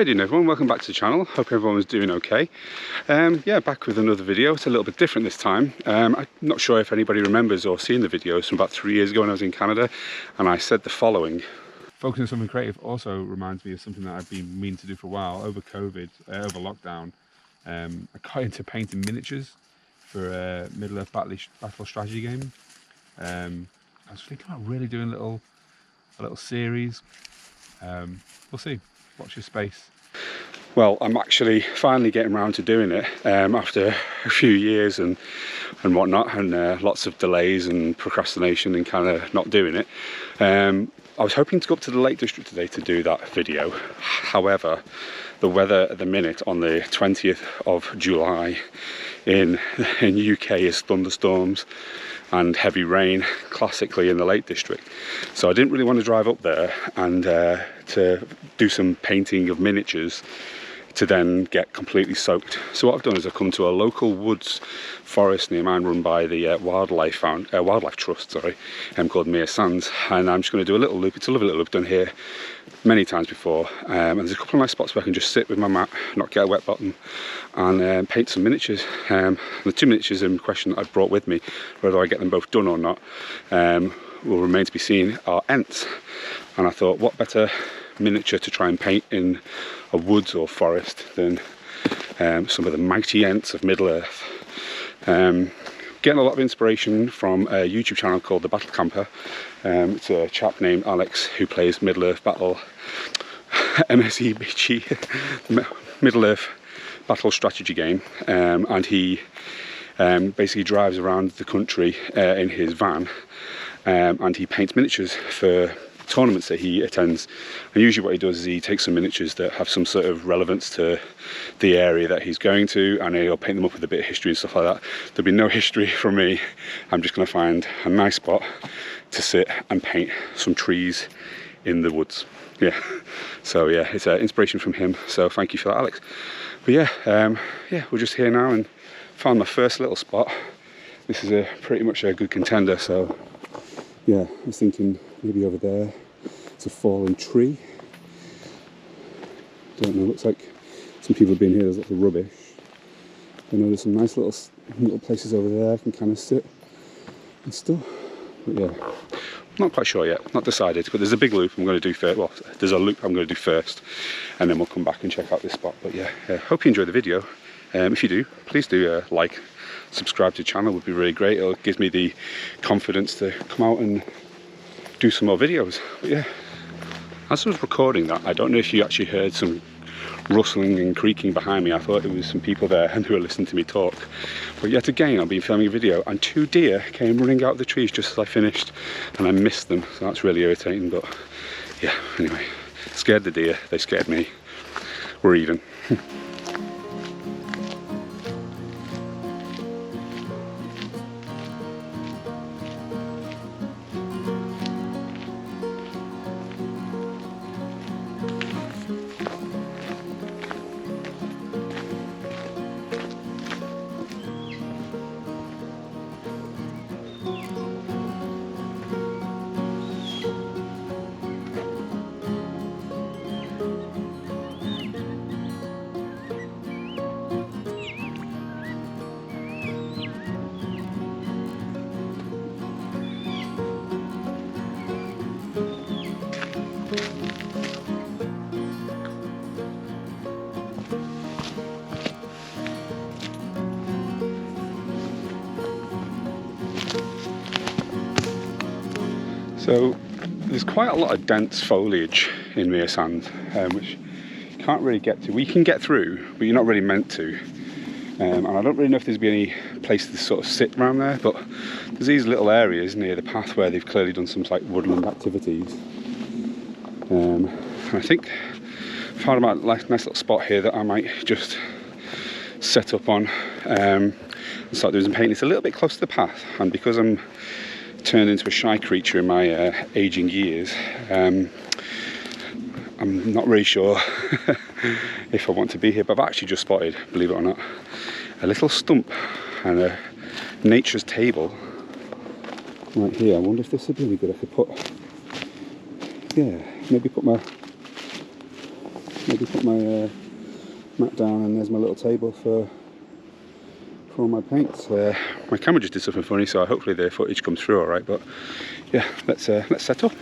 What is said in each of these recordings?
How you doing everyone? Welcome back to the channel. Hope everyone was doing okay. Yeah, back with another video. It's a little bit different this time. I'm not sure if anybody remembers or seen the videos from about 3 years ago when I was in Canada, and I said the following. Focusing on something creative also reminds me of something that I've been meaning to do for a while. Over COVID, over lockdown, I got into painting miniatures for a Middle-earth battle strategy game. I was thinking about really doing a little series. We'll see. Watch your space. Well, I'm actually finally getting around to doing it after a few years and whatnot, and lots of delays and procrastination and kind of not doing it. I was hoping to go up to the Lake District today to do that video. However, the weather at the minute on the 20th of July in UK is thunderstorms and heavy rain, classically in the Lake District. So I didn't really want to drive up there and to do some painting of miniatures to then get completely soaked. So what I've done is I've come to a local woods forest near mine run by the Wildlife Trust, called Mere Sands, and I'm just going to do a little loop. It's a lovely little loop, done here many times before, and there's a couple of nice spots where I can just sit with my mat, not get a wet bottom, and paint some miniatures. The two miniatures in question that I brought with me, whether I get them both done or not, will remain to be seen, are Ents. And I thought, what better miniature to try and paint in a woods or forest than some of the mighty Ents of Middle-earth. Getting a lot of inspiration from a YouTube channel called The Battle Camper. It's a chap named Alex who plays Middle-earth Battle, MSEBG, Middle-earth Battle Strategy game, and he basically drives around the country in his van, and he paints miniatures for tournaments that he attends. And usually what he does is he takes some miniatures that have some sort of relevance to the area that he's going to, and he'll paint them up with a bit of history and stuff like that. There'll be no history from me. I'm just going to find a nice spot to sit and paint some trees in the woods. Yeah, so yeah, it's an inspiration from him, so thank you for that, Alex. But yeah, we're just here now and found my first little spot. This is pretty much a good contender, so yeah, I was thinking maybe over there. It's a fallen tree. Don't know, looks like some people have been here. There's lots of rubbish. I know there's some nice little places over there I can kind of sit and stuff. But yeah, not quite sure yet, not decided, but there's a big loop I'm going to do first. Well, there's a loop I'm going to do first, and then we'll come back and check out this spot. But yeah, hope you enjoy the video. If you do, please do like, subscribe to the channel, would be really great. It gives me the confidence to come out and do some more videos. But yeah, as I was recording that, I don't know if you actually heard some rustling and creaking behind me. I thought there was some people there and who were listening to me talk. But yet again, I've been filming a video and two deer came running out of the trees just as I finished, and I missed them, so that's really irritating. But yeah, anyway, scared the deer, they scared me. We're even. So there's quite a lot of dense foliage in Mere Sand, which you can't really get to. We can get through, but you're not really meant to. And I don't really know if there's been any place to sort of sit around there, but there's these little areas near the path where they've clearly done some like woodland activities. And I think I found a nice little spot here that I might just set up on and start doing some painting. It's a little bit close to the path, and because I'm turned into a shy creature in my aging years, I'm not really sure if I want to be here, but I've actually just spotted, believe it or not, a little stump and a nature's table right here. I wonder if this would be really good. I could put, yeah, maybe put my maybe put my mat down, and there's my little table for all my paints. My camera just did something funny, so hopefully the footage comes through all right. But yeah, let's set up.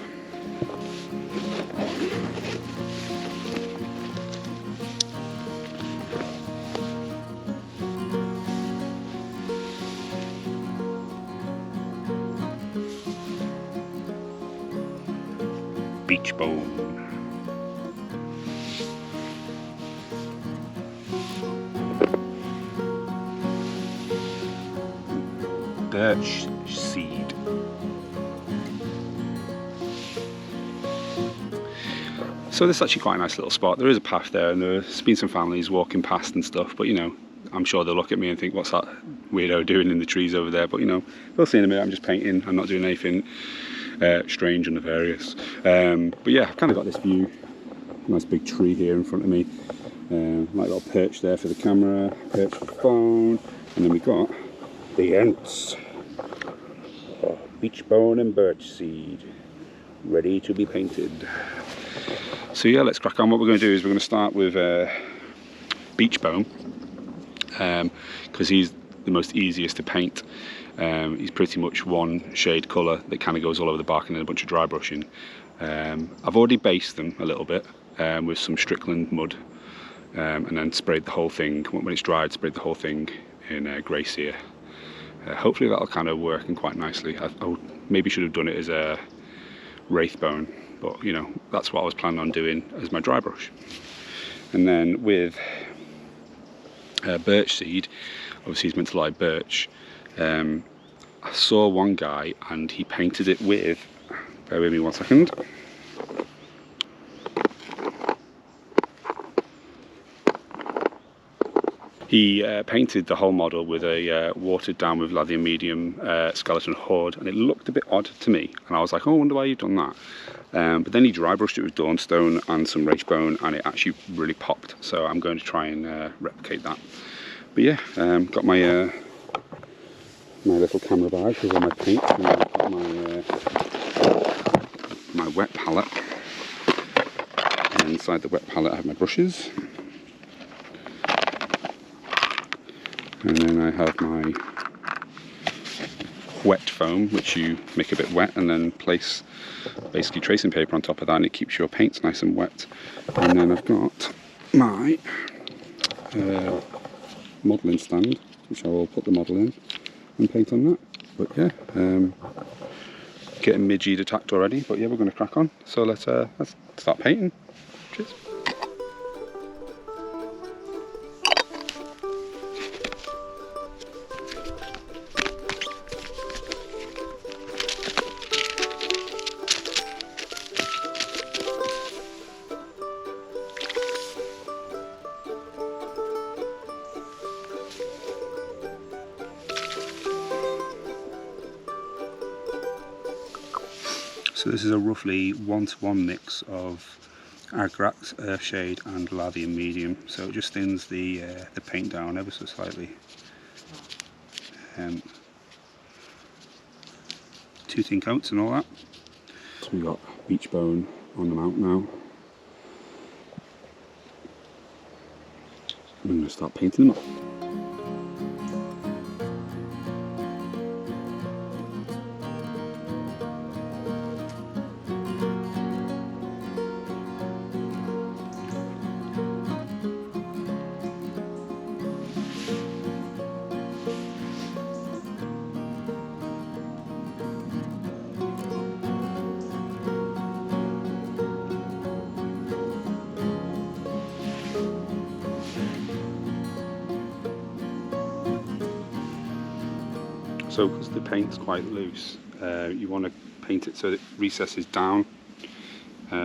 Beechbone. Birchseed. So this is actually quite a nice little spot. There is a path there, and there's been some families walking past and stuff, but you know, I'm sure they'll look at me and think, what's that weirdo doing in the trees over there? But you know, they'll see in a minute I'm just painting. I'm not doing anything strange and nefarious. But yeah, I've kind of got this view. Nice big tree here in front of me. Like a little perch there for the camera, perch for the phone, and then we got the Ents. Beechbone and Birchseed, ready to be painted. So yeah, let's crack on. What we're going to do is we're going to start with Beechbone, because he's the most easiest to paint. He's pretty much one shade colour that kind of goes all over the bark, and then a bunch of dry brushing. I've already based them a little bit with some Strickland mud, and then sprayed the whole thing. When it's dried, sprayed the whole thing in grey cere. Hopefully that'll kind of work in quite nicely. I maybe should have done it as a Wraithbone, but you know, that's what I was planning on doing as my dry brush. And then with Birchseed, obviously he's meant to like birch. I saw one guy and he painted it with, bear with me 1 second. He painted the whole model with a watered down with Lathium medium skeleton horde, and it looked a bit odd to me, and I was like, oh, I wonder why you've done that. But then he dry brushed it with Dawnstone and some Wraithbone, and it actually really popped, so I'm going to try and replicate that. But yeah, got my my little camera bag with all my paint, and I've got my wet palette, and inside the wet palette I have my brushes. And then I have my wet foam, which you make a bit wet and then place basically tracing paper on top of that, and it keeps your paints nice and wet. And then I've got my modelling stand, which I will put the model in and paint on that. But yeah, getting midged attacked already, but yeah, we're going to crack on. So let's start painting. Cheers. So this is a roughly 1-to-1 mix of Agrax, Earthshade and Lathium medium, so it just thins the paint down ever so slightly. 2 thin coats and all that. So we've got Beechbone on the mount now. I'm going to start painting them up. So because the paint's quite loose, you want to paint it so that it recesses down,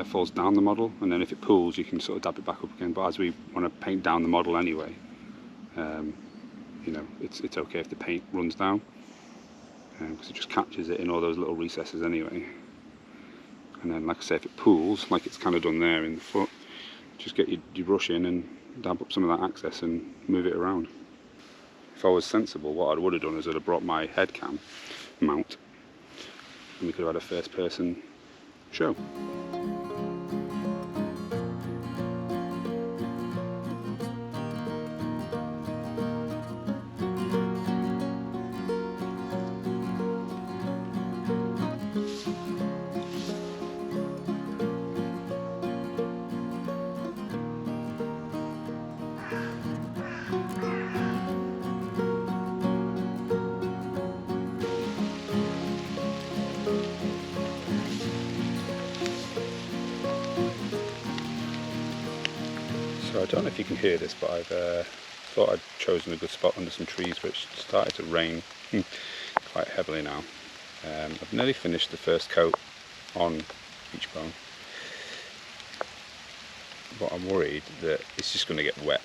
falls down the model, and then if it pools you can sort of dab it back up again. But as we want to paint down the model anyway, you know, it's okay if the paint runs down, because it just captures it in all those little recesses anyway. And then, like I say, if it pools, like it's kind of done there in the foot, just get your brush in and dab up some of that excess and move it around. If I was sensible, what I would have done is I'd have brought my head cam mount and we could have had a first person show. So I don't know if you can hear this, but I've thought I'd chosen a good spot under some trees, but it's started to rain quite heavily now. I've nearly finished the first coat on Beechbone, but I'm worried that it's just going to get wet,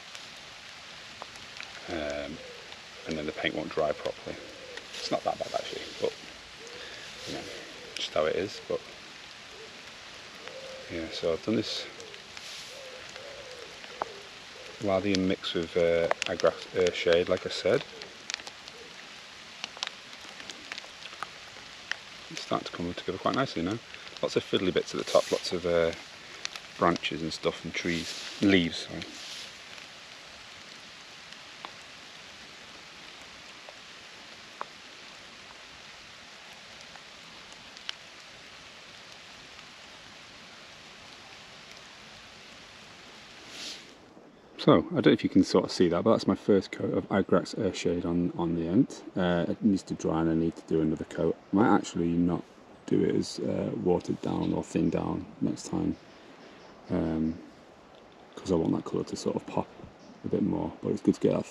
and then the paint won't dry properly. It's not that bad actually, but you know, just how it is. But yeah, so I've done this Lathium mixed with Agrax shade, like I said. It's starting to come together quite nicely now. Lots of fiddly bits at the top, lots of branches and stuff and trees, leaves, sorry. So, I don't know if you can sort of see that, but that's my first coat of Agrax shade on the Ent. It needs to dry and I need to do another coat. I might actually not do it as watered down or thinned down next time, because I want that colour to sort of pop a bit more, but it's good to get that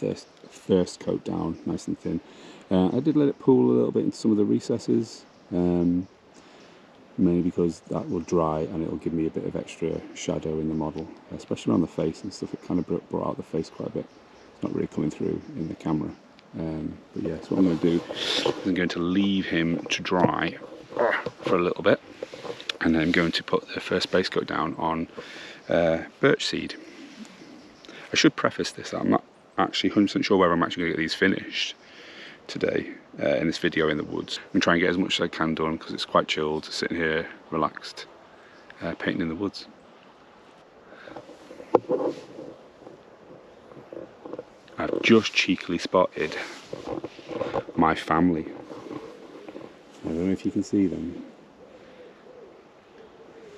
first coat down nice and thin. I did let it pool a little bit into some of the recesses, mainly because that will dry and it will give me a bit of extra shadow in the model, especially around the face and stuff. It kind of brought out the face quite a bit. It's not really coming through in the camera. But yeah, so what I'm going to do is I'm going to leave him to dry for a little bit, and then I'm going to put the first base coat down on Birchseed. I should preface this that I'm not actually 100% sure whether I'm actually going to get these finished today in this video in the woods. I'm trying to get as much as I can done because it's quite chilled, sitting here relaxed, painting in the woods. I've just cheekily spotted my family. I don't know if you can see them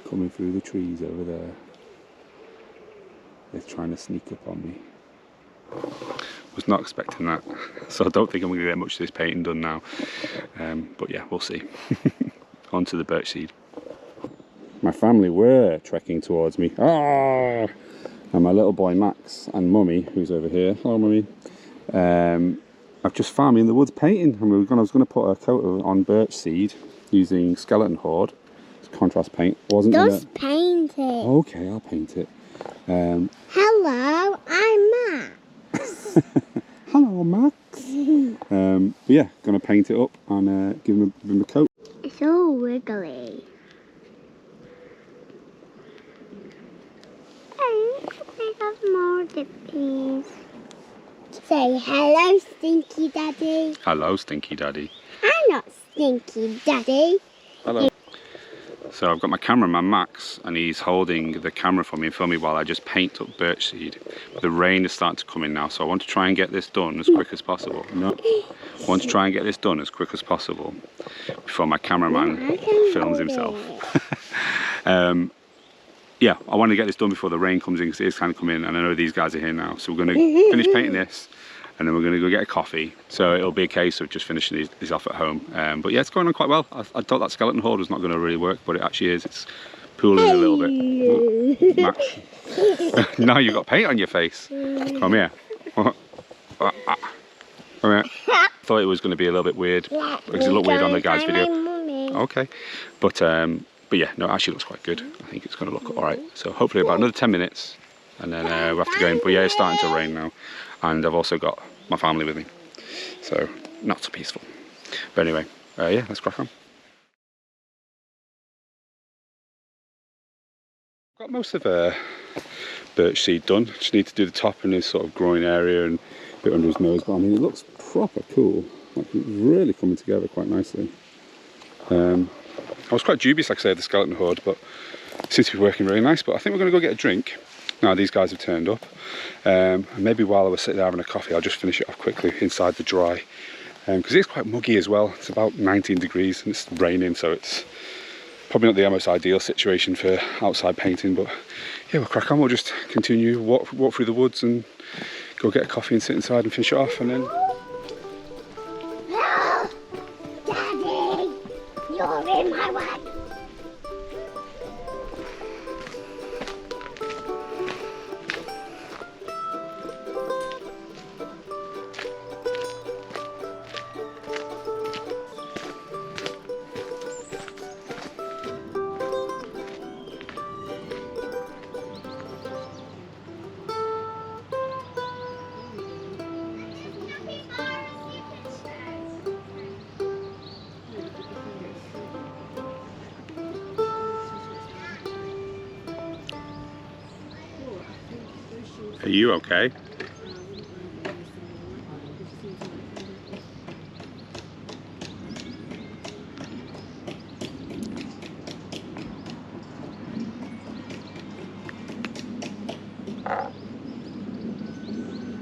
coming through the trees over there. They're trying to sneak up on me. Was not expecting that, so I don't think I'm going to get much of this painting done now, but yeah, we'll see. On to the Birchseed. My family were trekking towards me. Ah! And my little boy Max and Mummy, who's over here, hello Mummy, I've just found me in the woods painting, and I was going to put a coat on Birchseed using Skeleton Horde. It's contrast paint. Just paint it. Okay, I'll paint it. Hello, I'm Max. Hello, Max. But yeah, gonna paint it up and give him a coat. It's all wiggly. I have more dippies. Say hello, Stinky Daddy. Hello, Stinky Daddy. I'm not Stinky Daddy. Hello. So I've got my cameraman Max, and he's holding the camera for me and filming while I just paint up Birchseed. But the rain is starting to come in now, so I want to try and get this done as quick as possible. No, I want to try and get this done as quick as possible before my cameraman films himself. Yeah, I want to get this done before the rain comes in because it is kind of coming in, and I know these guys are here now. So we're going to finish painting this, and then we're going to go get a coffee. So it'll be a case of just finishing these off at home. But yeah, it's going on quite well. I thought that Skeleton Horde was not going to really work, but it actually is. It's pooling a little bit. Max. Now you've got paint on your face. Come here. Come here. Thought it was going to be a little bit weird because it looked weird on the guy's video. Okay, but yeah, no, it actually looks quite good. I think it's going to look all right. So hopefully about another 10 minutes, and then we'll have to go in. But yeah, it's starting to rain now, and I've also got my family with me, so not so peaceful. But anyway, yeah, let's crack on. Got most of Birchseed done. Just need to do the top and his sort of groin area and a bit under his nose. But I mean, it looks proper cool. Like, it's really coming together quite nicely. I was quite dubious, like I say, of the Skeleton Horde, but it seems to be working really nice. But I think we're going to go get a drink. Now these guys have turned up. And maybe while I was sitting there having a coffee, I'll just finish it off quickly inside the dry. Because it's quite muggy as well. It's about 19 degrees and it's raining, so it's probably not the most ideal situation for outside painting. But yeah, we'll crack on. We'll just continue, walk through the woods and go get a coffee and sit inside and finish it off, and then... Daddy, you're in my way. Are you okay?